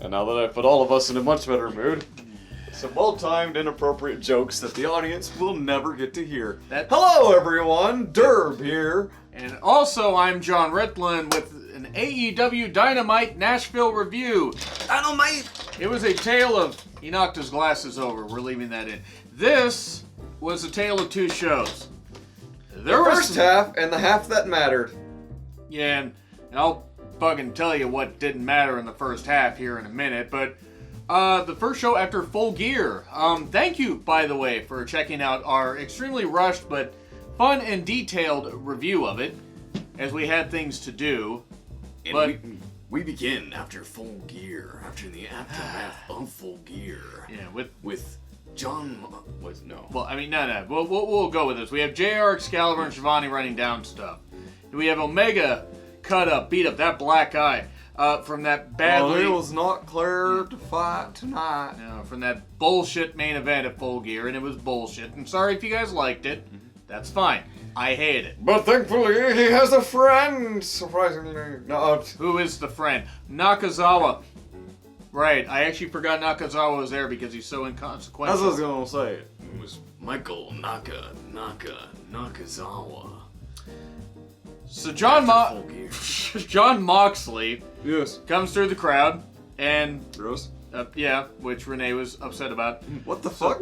And now that I've put all of us in a much better mood, some well-timed, inappropriate jokes that the audience will never get to hear. Hello, everyone! Derb here. And also, I'm John Ritland with an AEW Dynamite Nashville review. Dynamite! It was a tale of... He knocked his glasses over. We're leaving that in. This was a tale of two shows. The first half and the half that mattered. Yeah, and I'll fucking tell you what didn't matter in the first half here in a minute, but the first show after Full Gear. Thank you, by the way, for checking out our extremely rushed but fun and detailed review of it, as we had things to do. And but we begin after Full Gear, after the aftermath of Full Gear. Yeah, with John was no. Well, I mean, no. We'll go with this. We have JR, Excalibur, and Shivani running down stuff. We have Omega cut up, beat up that black eye from that badly. Well, it was not clear to fight tonight. No, from that bullshit main event at Full Gear, and it was bullshit. And sorry if you guys liked it. That's fine. I hate it. But thankfully, he has a friend. Surprisingly, not. Who is the friend? Nakazawa. Right, I actually forgot Nakazawa was there because he's so inconsequential. That's what I was gonna say. It was Michael Nakazawa. So John Moxley comes through the crowd and gross. Yeah, which Renee was upset about. What the fuck?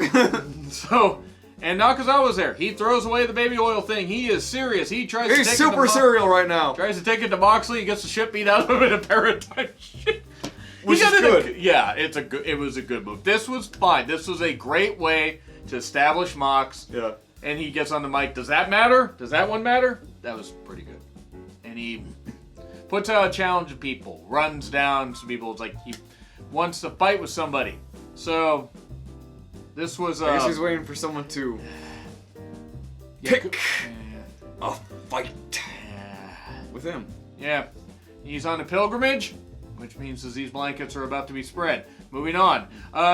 And Nakazawa's there. He throws away the baby oil thing. He is serious. He's super serial right now. Tries to take it to Moxley. He gets the shit beat out of him in a paradigm shit. Which is good. It was a good move. This was fine. This was a great way to establish Mox. Yeah. And he gets on the mic. Does that matter? Does that one matter? That was pretty good. And he puts out a challenge to people. Runs down some people. It's like he wants to fight with somebody. So this was... I guess he's waiting for someone to pick a fight with him. Yeah. He's on a pilgrimage, which means that these blankets are about to be spread. Moving on.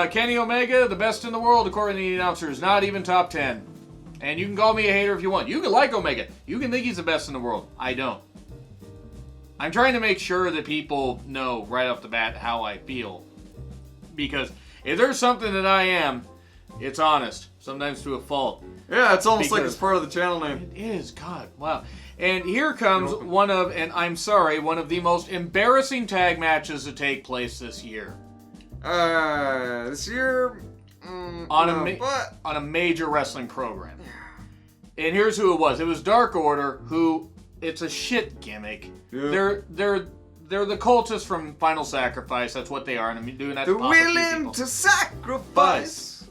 Kenny Omega, the best in the world, according to the announcers. Not even top 10. And you can call me a hater if you want. You can like Omega. You can think he's the best in the world. I don't. I'm trying to make sure that people know right off the bat how I feel. Because if there's something that I am, it's honest. Sometimes to a fault. Yeah, it's almost like it's part of the channel name. It is. God, wow. And here comes one of the most embarrassing tag matches to take place this year. This year... on a major wrestling program. And here's who it was. It was Dark Order, who... It's a shit gimmick. Yeah. They're the cultists from Final Sacrifice. That's what they are, and I'm doing that. They're willing to sacrifice.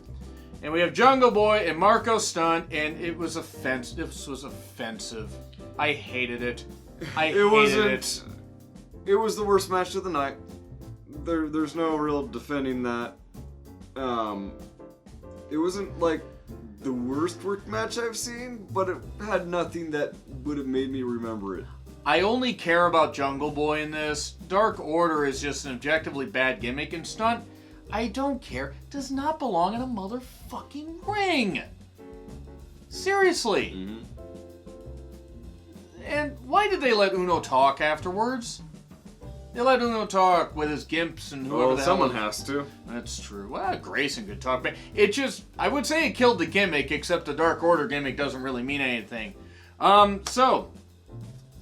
And we have Jungle Boy and Marco Stunt, and it was offensive. This was offensive. I hated it. It was the worst match of the night. There's no real defending that. It wasn't like the worst work match I've seen, but it had nothing that would have made me remember it. I only care about Jungle Boy in this. Dark Order is just an objectively bad gimmick, and Stunt, I don't care, does not belong in a motherfucking ring. Seriously. Mm-hmm. And why did they let Uno talk afterwards? They let Uno talk with his gimps and whoever the hell. Someone has to. That's true. Well, Grayson could talk, but it just, I would say it killed the gimmick, except the Dark Order gimmick doesn't really mean anything. So,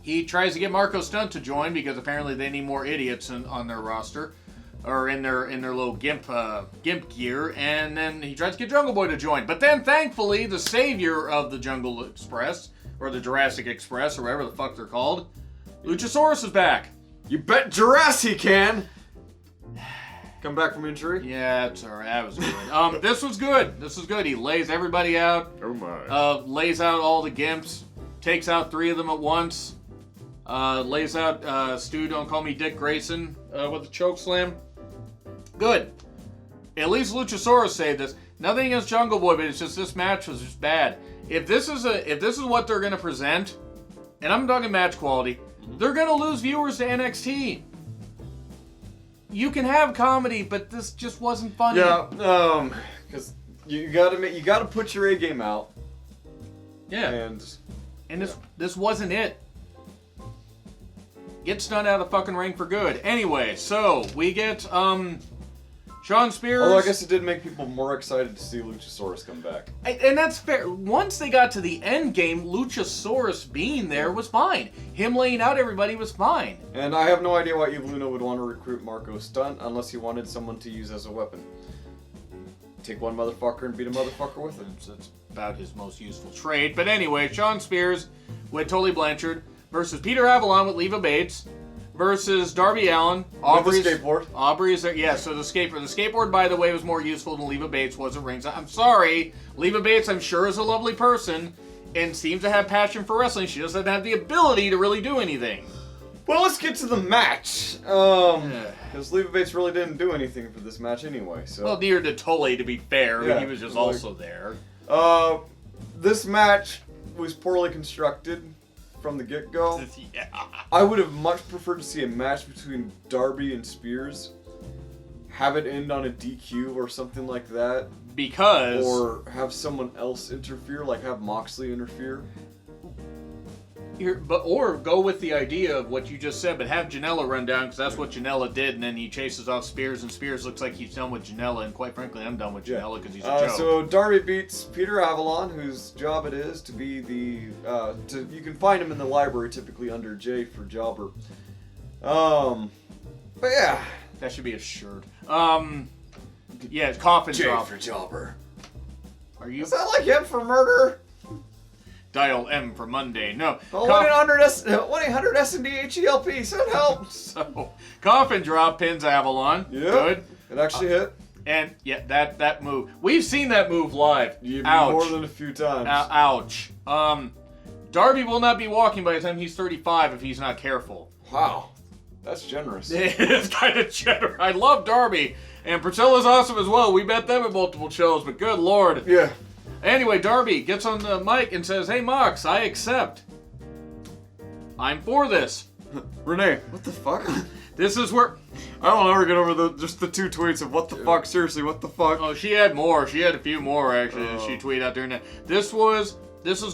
he tries to get Marco Stunt to join because apparently they need more idiots on their roster, or in their little gimp gear, and then he tries to get Jungle Boy to join. But then, thankfully, the savior of the Jungle Express, or the Jurassic Express, or whatever the fuck they're called, Luchasaurus is back. You bet Jurassic can! Come back from injury? Yeah, it's alright. That was good. This was good. This was good. He lays everybody out. Oh my. Lays out all the gimps. Takes out 3 of them at once. Lays out Stu, don't call me Dick Grayson, with a choke slam. Good. At least Luchasaurus saved this. Nothing against Jungle Boy, but it's just this match was just bad. If this is what they're gonna present, and I'm talking match quality, they're gonna lose viewers to NXT. You can have comedy, but this just wasn't funny. Yeah, because you gotta put your A game out. Yeah. And this wasn't it. gets done out of the fucking ring for good. Anyway, so we get Shawn Spears. Although I guess it did make people more excited to see Luchasaurus come back. And that's fair. Once they got to the end game, Luchasaurus being there was fine. Him laying out everybody was fine. And I have no idea why Evil Uno would want to recruit Marco Stunt unless he wanted someone to use as a weapon. Take one motherfucker and beat a motherfucker with it. That's about his most useful trade. But anyway, Shawn Spears with Tully Blanchard versus Peter Avalon with Leva Bates versus Darby Allin. With the skateboard. Aubrey is there. Yeah, so the skateboard. The skateboard, by the way, was more useful than Leva Bates was at ringside. I'm sorry. Leva Bates, I'm sure, is a lovely person and seems to have passion for wrestling. She doesn't have the ability to really do anything. Well, let's get to the match. Because Leva Bates really didn't do anything for this match anyway. So. Well, neither did Tully, to be fair. Yeah, he was just also there. This match was poorly constructed from the get-go. Yeah. I would have much preferred to see a match between Darby and Spears. Have it end on a DQ or something like that. Because... Or have someone else interfere, like have Moxley interfere. Or go with the idea of what you just said, but have Janela run down, because that's what Janela did, and then he chases off Spears, and Spears looks like he's done with Janela, and quite frankly, I'm done with Janela because he's a joke. So Darby beats Peter Avalon, whose job it is to be the... you can find him in the library, typically under J for Jobber. But yeah. That should be a shirt. Yeah, it's Coffin Drop. J for Jobber. Are you... Is that like M for murder? Dial M for Monday. No. Oh, 1-800-S&D-HELP. Send help. So, Coffin Drop pins Avalon. Yeah. Good. It actually hit. And, yeah, that move. We've seen that move live. Ouch. More than a few times. Ouch. Darby will not be walking by the time he's 35 if he's not careful. Wow. That's generous. It's kind of generous. I love Darby. And Priscilla's awesome as well. We met them at multiple shows, but good lord. Yeah. Anyway, Darby gets on the mic and says, "Hey, Mox, I accept. I'm for this." Renee, what the fuck? This is where... I don't ever get over just the two tweets of what the fuck, seriously, what the fuck? Oh, she had more. She had a few more, actually, that she tweeted out during that. This was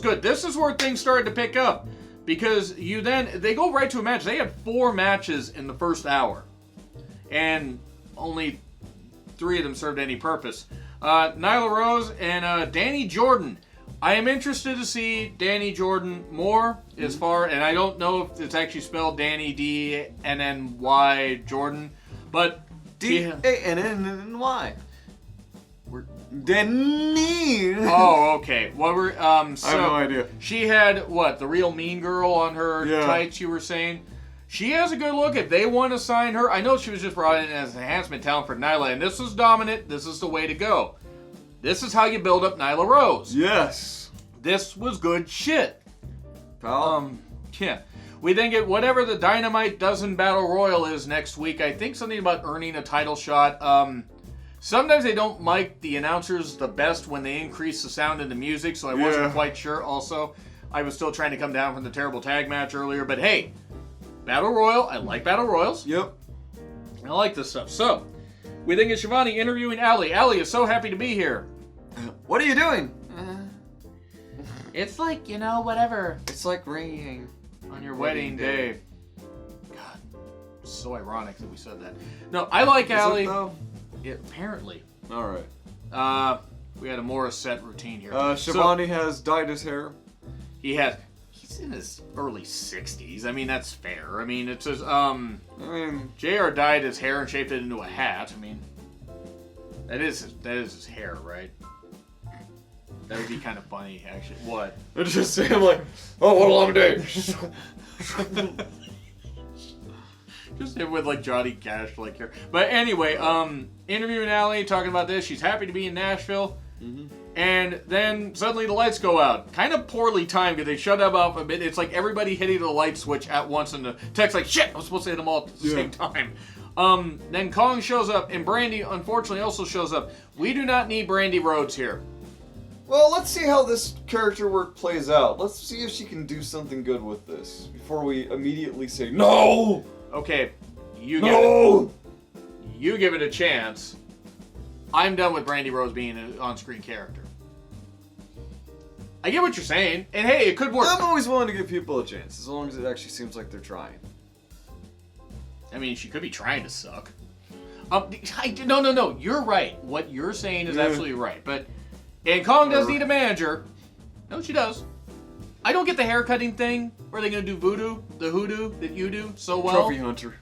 good. This is where things started to pick up. Because they go right to a match. They had 4 matches in the first hour. And only 3 of them served any purpose. Nyla Rose and Danny Jordan. I am interested to see Danny Jordan more as far, and I don't know if it's actually spelled Danny D-N-N-Y Jordan, but D-A-N-N-N-Y. Danny. Oh, okay. What were so I have no idea. She had the real mean girl on her tights. You were saying. She has a good look. If they want to sign her, I know she was just brought in as enhancement talent for Nyla, and this was dominant. This is the way to go. This is how you build up Nyla Rose. Yes. This was good shit. Pal. Yeah. We then get whatever the Dynamite Dozen Battle Royal is next week. I think something about earning a title shot. Sometimes they don't mic the announcers the best when they increase the sound in the music, so I wasn't quite sure. Also, I was still trying to come down from the terrible tag match earlier, but hey. Battle Royal. I like Battle Royals. Yep. I like this stuff. So, we then get Shivani interviewing Allie. Allie is so happy to be here. What are you doing? It's like, whatever. It's like rain. On your wedding day. God, so ironic that we said that. No, I like Allie. Apparently. Alright. We had a Morissette routine here. Shivani has dyed his hair. He's in his early 60s. I mean, that's fair. I mean, it says, JR dyed his hair and shaped it into a hat. I mean, that is his hair, right? That would be kind of funny, actually. What? It's just him like, oh, what a long day. Just him with Johnny Cash hair. But anyway, interviewing Allie, talking about this. She's happy to be in Nashville. Mm-hmm. And then suddenly the lights go out. Kind of poorly timed because they shut up off a bit. It's like everybody hitting the light switch at once and the text shit, I was supposed to hit them all at the same time. Then Kong shows up and Brandy unfortunately also shows up. We do not need Brandy Rhodes here. Well, let's see how this character work plays out. Let's see if she can do something good with this before we immediately say no. Okay, you give it a chance. I'm done with Brandy Rhodes being an on-screen character. I get what you're saying, and hey, it could work. I'm always willing to give people a chance, as long as it actually seems like they're trying. I mean, she could be trying to suck. No. You're right. What you're saying is absolutely right. And Kong does need a manager. No, she does. I don't get the haircutting thing. Where are they going to do voodoo? The hoodoo that you do so well? Trophy hunter.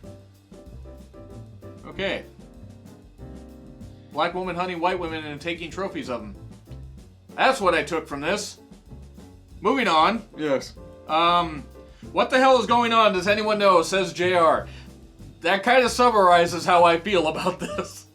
Okay. Black woman hunting white women and taking trophies of them. That's what I took from this. Moving on. Yes. What the hell is going on? Does anyone know? Says JR. That kind of summarizes how I feel about this.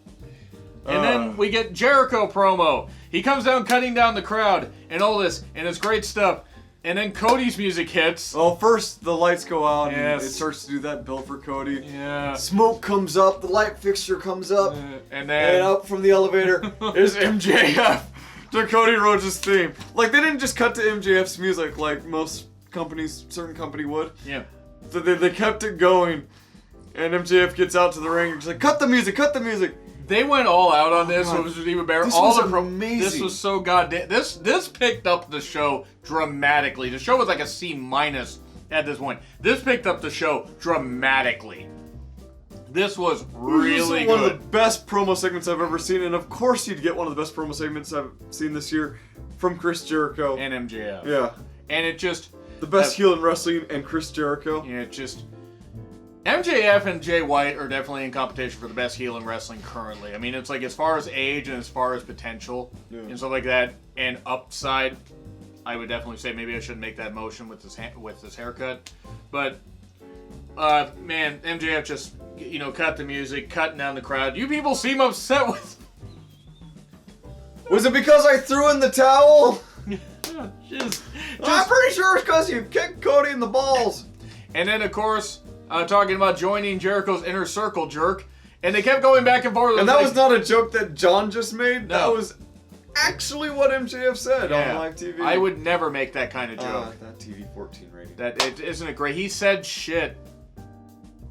And then we get Jericho promo. He comes down cutting down the crowd and all this, and it's great stuff. And then Cody's music hits. Well, first the lights go out and Yes. it starts to do that build for Cody. Yeah. Smoke comes up, the light fixture comes up, And then... and up from the elevator is MJF to Cody Rhodes' theme. Like, they didn't just cut to MJF's music like most companies, certain company would. Yeah. So they kept it going, and MJF gets out to the ring and he's like, cut the music, cut the music. They went all out on this, God. which was even better. This all was amazing. This was so goddamn. This picked up the show dramatically. The show was like a C- at this point. This picked up the show dramatically. This was really This is good. one of the best promo segments I've ever seen, and of course you'd get one of the best promo segments I've seen this year from Chris Jericho. And MJF. Yeah. And it just... The best heel in wrestling and Chris Jericho. Yeah, it just... MJF and Jay White are definitely in competition for the best heel in wrestling currently. I mean, it's like as far as age and as far as potential and stuff like that, and upside, I would definitely say maybe I shouldn't make that motion with this haircut. But, man, MJF just, cut the music, cutting down the crowd. You people seem upset with... Was it because I threw in the towel? just... I'm pretty sure it's because you kicked Cody in the balls. And then, of course... talking about joining Jericho's inner circle, jerk. And they kept going back and forth. And that was not a joke that John just made. No. That was actually what MJF said on live TV. I would never make that kind of joke. That TV 14 rating. Isn't it great? He said shit.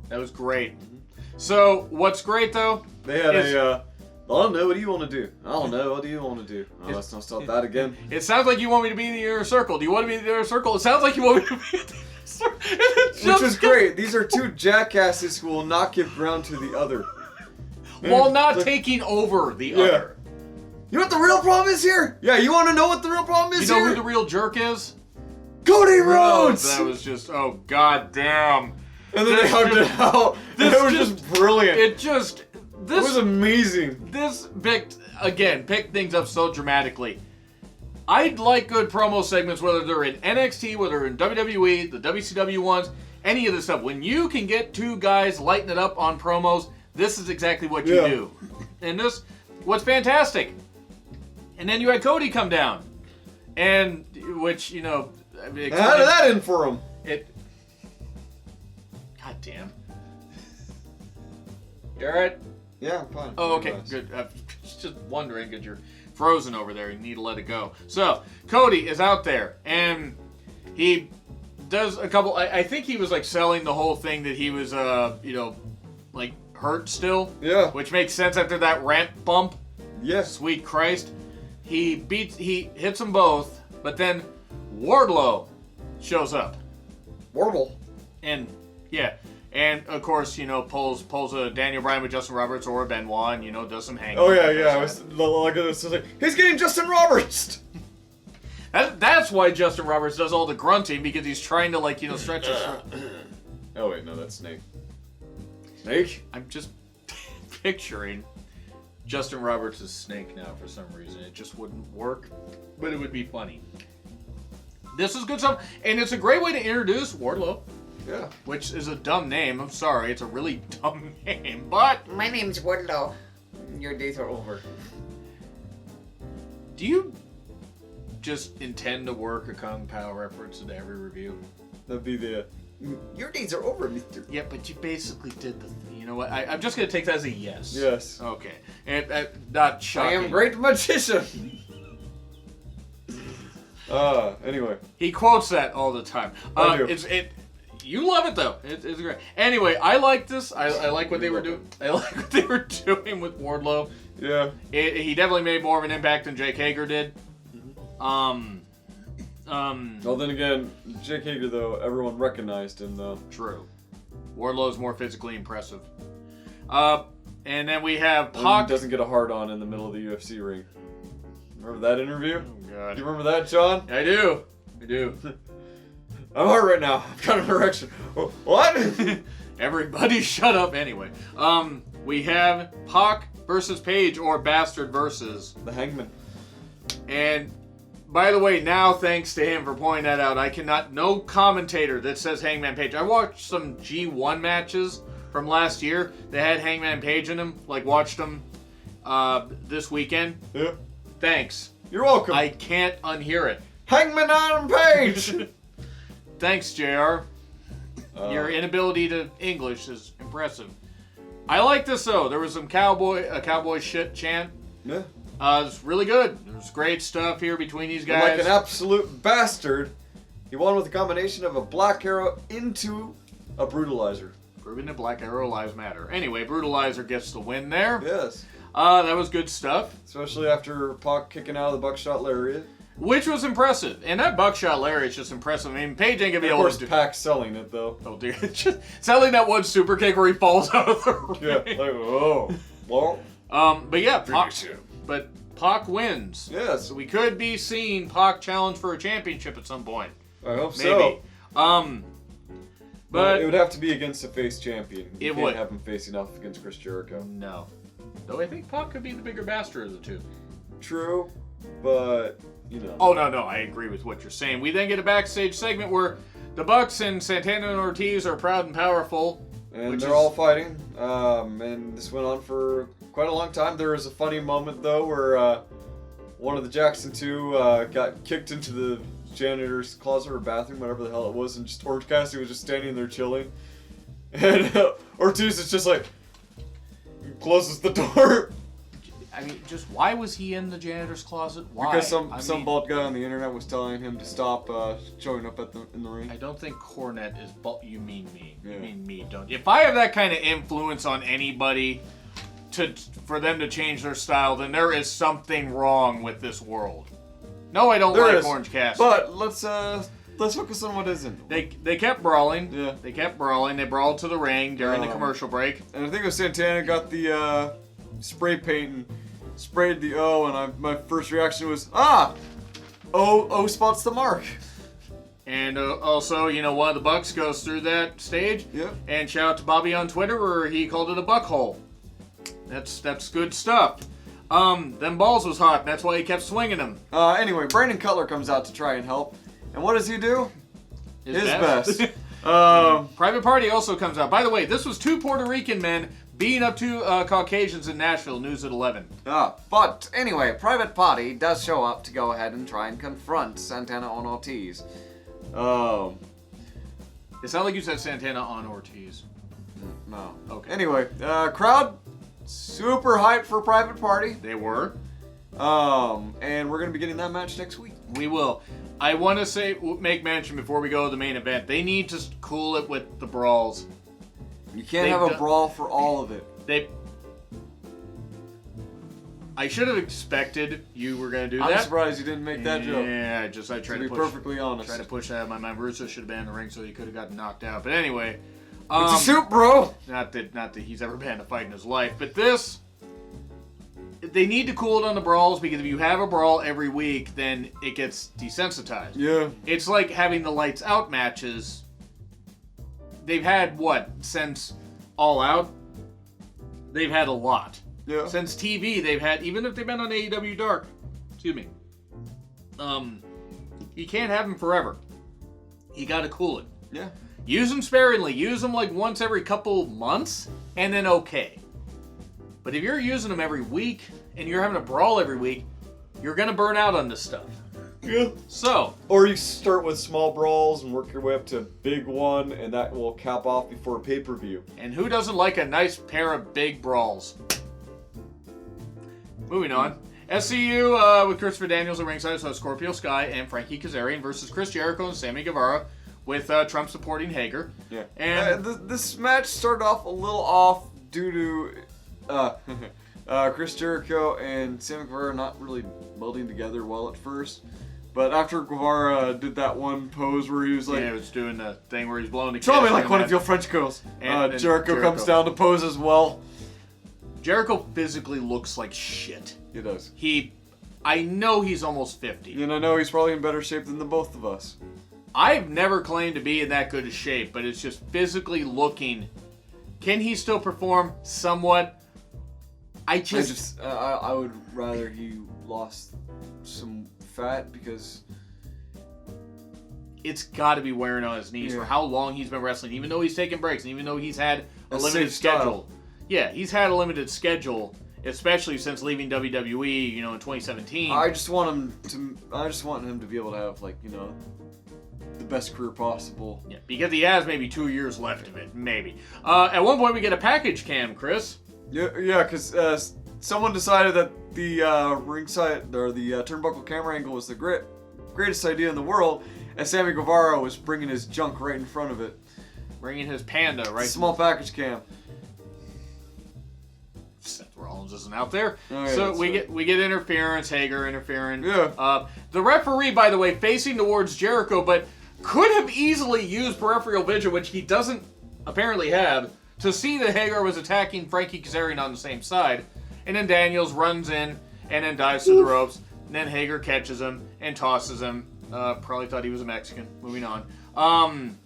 That was great. So, what's great, though? They had I don't know, what do you want to do? I don't know, what do you want to do? Oh, let's not stop that again. It sounds like you want me to be in the inner circle. Do you want to be in the inner circle? It sounds like you want me to be in the inner circle. Which was great. These are two jackasses who will not give ground to the other. While not taking over the other. You know what the real problem is here? Yeah, you want to know what the real problem is You know here? who the real jerk is? Cody Rhodes! That was just, oh, goddamn. And then they hugged it out. And it was just brilliant. It was amazing. This picked things up so dramatically. I like good promo segments, whether they're in NXT, whether they're in WWE, the WCW ones, any of this stuff. When you can get two guys lighting it up on promos, this is exactly what you do. And this was fantastic. And then you had Cody come down. And, which, how did that end for him? God damn. You alright? Yeah, I'm fine. Oh, okay, good. Just wondering because you're frozen over there. You need to let it go. So, Cody is out there, and he does a couple... I think he was, selling the whole thing that he was, hurt still. Yeah. Which makes sense after that ramp bump. Yeah. Sweet Christ. He hits them both, but then Wardlow shows up. Wardle. And, yeah. And, of course, pulls a Daniel Bryan with Justin Roberts or a Benoit and, does some hanging. Oh, yeah. It was like, he's getting Justin Roberts! That's why Justin Roberts does all the grunting, because he's trying to, stretch his... Oh, wait, no, that's Snake. Snake? I'm just picturing Justin Roberts as Snake now for some reason. It just wouldn't work, but it would be funny. This is good stuff, and it's a great way to introduce Wardlow. Yeah. Which is a dumb name. I'm sorry. It's a really dumb name, but... My name's Wardlow. Your days are over. Do you just intend to work a Kung Pao reference into every review? That'd be the... Your days are over, mister. Yeah, but you basically did the... You know what? I'm just going to take that as a yes. Yes. Okay. And not shocking. I am great magician. Anyway. He quotes that all the time. I do. You love it though. It's great. Anyway, I like this. I like what they were doing. I like what they were doing with Wardlow. Yeah. He definitely made more of an impact than Jake Hager did. Well, then again, Jake Hager though, everyone recognized him though. True. Wardlow's more physically impressive. And then we have Pac Pac. doesn't get a hard on in the middle of the UFC ring. Remember that interview? Oh, God. Do you remember that, John? I do. I'm hard right now. I've got an erection. What? Everybody shut up anyway. We have Pac versus Page, or Bastard versus. The Hangman. And by the way, now thanks to him for pointing that out, no commentator that says Hangman Page. I watched some G1 matches from last year that had Hangman Page in them. Like, watched them this weekend. Yeah. Thanks. You're welcome. I can't unhear it. Hangman Adam Page! Thanks, JR. Your inability to English is impressive. I like this, though. There was some cowboy shit chant. Yeah. It was really good. There's great stuff here between these guys. Like an absolute bastard, he won with a combination of a Black Arrow into a Brutalizer. Proving that Black Arrow lives matter. Anyway, Brutalizer gets the win there. Yes. That was good stuff. Especially after Pac kicking out of the Buckshot Lariat. Which was impressive. And that Buckshot Lariat is just impressive. I mean, Paige ain't gonna be Of able course, to do... Pac's selling it, though. Oh, dear. Just selling that one super kick where he falls out of the ring. Yeah, like, oh. Well. But yeah, Pac wins. Yes. So we could be seeing Pac challenge for a championship at some point. I hope Maybe. so. But it would have to be against a face champion. You It can't would. have him facing off against Chris Jericho. no. Though I think Pac could be the bigger bastard of the two. True, but, you know. Oh, no, I agree with what you're saying. We then get a backstage segment where the Bucks and Santana and Ortiz are proud and powerful. And they're all fighting. And this went on for quite a long time. There was a funny moment, though, where one of the Jackson 2 got kicked into the janitor's closet or bathroom, whatever the hell it was, and just Orange Cassidy was just standing there chilling. And Ortiz is just like, closes the door. I mean, just why was he in the janitor's closet? Why? Because some I mean, bald guy on the internet was telling him to stop showing up in the ring. I don't think Cornette is you mean me. Yeah. You mean me, don't you? If I have that kind of influence on anybody for them to change their style, then there is something wrong with this world. No, I don't like Orange Cassidy. But let's focus on what isn't. They kept brawling. Yeah. They kept brawling. They brawled to the ring during the commercial break. And I think it was Santana got the spray paint and sprayed the O, and my first reaction was, O spots the mark. And also, one of the Bucks goes through that stage. Yep. And shout out to Bobby on Twitter where he called it a buckhole. That's good stuff. Them balls was hot, and that's why he kept swinging them. Anyway, Brandon Cutler comes out to try and help. And what does he do? His best. Private Party also comes out. By the way, this was 2 Puerto Rican men beating up 2 Caucasians in Nashville, news at 11. But anyway, Private Party does show up to go ahead and try and confront Santana on Ortiz. It sounded like you said Santana on Ortiz. No. Okay. Anyway, crowd super hyped for Private Party. They were. And we're gonna be getting that match next week. We will. I want to make mention before we go to the main event. They need to cool it with the brawls. You can't have a brawl for all of it. I should have expected you were going to do that. I'm surprised you didn't make that joke. Yeah, I tried to be perfectly honest. Try to push that out of my mind. Russo should have been in the ring so he could have gotten knocked out. But anyway, it's a shoot, bro. Not that he's ever been in a fight in his life, but this. They need to cool it on the brawls because if you have a brawl every week, then it gets desensitized. Yeah. It's like having the lights out matches. They've had since All Out? They've had a lot. Yeah. Since TV, they've had, even if they've been on AEW Dark, excuse me, you can't have them forever. You gotta cool it. Yeah. Use them sparingly. Use them like once every couple months, and then okay. But if you're using them every week, and you're having a brawl every week, you're gonna burn out on this stuff. Yeah. So. Or you start with small brawls and work your way up to a big one, and that will cap off before pay-per-view. And who doesn't like a nice pair of big brawls? Moving on. SCU with Christopher Daniels at ringside, so Scorpio Sky and Frankie Kazarian versus Chris Jericho and Sammy Guevara with Trump supporting Hager. Yeah. And this match started off a little off due to Chris Jericho and Sammy Guevara not really melding together well at first. But after Guevara did that one pose where he was like, yeah, he was doing the thing where he's blowing the kiss. "Show me like and one then- of your French girls." and Jericho comes down to pose as well. Jericho physically looks like shit. He does. I know he's almost 50. And I know he's probably in better shape than the both of us. I've never claimed to be in that good a shape, but it's just physically looking. Can he still perform somewhat? I would rather he lost some fat because it's got to be wearing on his knees for how long he's been wrestling, even though he's taking breaks, and even though he's had a limited schedule. Yeah, he's had a limited schedule, especially since leaving WWE, in 2017. I just want him to be able to have the best career possible. Yeah, because he has maybe 2 years left of it, maybe. At one point we get a package cam, Chris. Yeah, because someone decided that the ringside or the turnbuckle camera angle was the greatest idea in the world, and Sammy Guevara was bringing his junk right in front of it. Bringing his panda right. Small package cam. Seth Rollins isn't out there, Oh, yeah, so we get interference. Hager interfering. Yeah. The referee, by the way, facing towards Jericho, but could have easily used peripheral vision, which he doesn't apparently have, to see that Hager was attacking Frankie Kazarian on the same side. And then Daniels runs in and then dives to the ropes. And then Hager catches him and tosses him. Probably thought he was a Mexican. Moving on.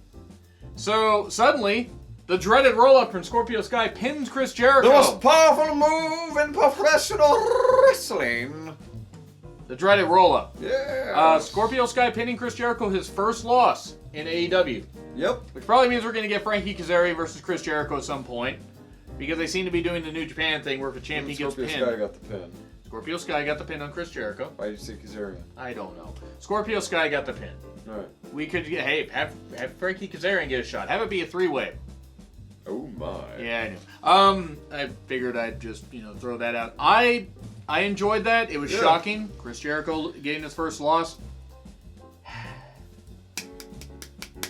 So suddenly, the dreaded roll-up from Scorpio Sky pins Chris Jericho. The most powerful move in professional wrestling. The dreaded roll-up. Yeah. Scorpio Sky pinning Chris Jericho, his first loss in AEW. Yep. Which probably means we're going to get Frankie Kazarian versus Chris Jericho at some point. Because they seem to be doing the New Japan thing where if a champion gets pinned. Scorpio Sky got the pin. Scorpio Sky got the pin on Chris Jericho. Why did you say Kazarian? I don't know. Scorpio Sky got the pin. Alright. We could get, have Frankie Kazarian get a shot. Have it be a three-way. Oh my. Yeah, I knew. I figured I'd just, throw that out. I enjoyed that. It was shocking. Chris Jericho getting his first loss.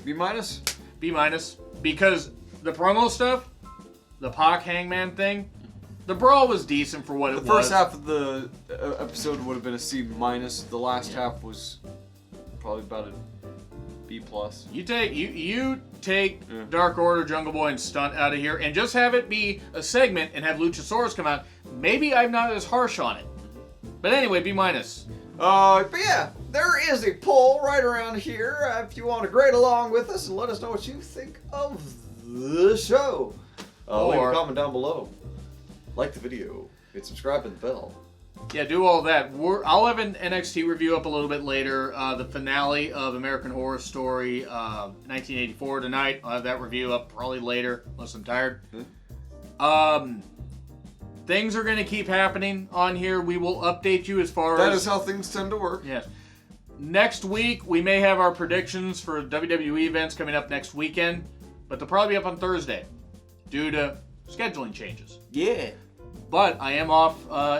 B minus? B minus. Because the promo stuff, the Pac Hangman thing, the brawl was decent for what it was. The first half of the episode would have been a C minus. The last half was probably about a B plus. You take Dark Order, Jungle Boy, and Stunt out of here, and just have it be a segment and have Luchasaurus come out. Maybe I'm not as harsh on it. But anyway, B minus. But yeah, there is a poll right around here. If you want to grade along with us and let us know what you think of the show, leave a comment down below. Like the video, hit subscribe and the bell. Yeah, do all that. I'll have an NXT review up a little bit later. The finale of American Horror Story 1984 tonight. I'll have that review up probably later, unless I'm tired. Things are going to keep happening on here. We will update you as far as... That is how things tend to work. Yes. Next week, we may have our predictions for WWE events coming up next weekend, but they'll probably be up on Thursday due to scheduling changes. Yeah. But I am off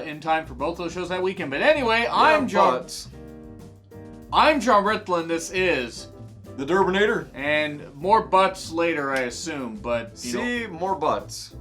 in time for both those shows that weekend. But anyway, I'm John Ritlin. This is the Durbinator. And more butts later, I assume. But more butts.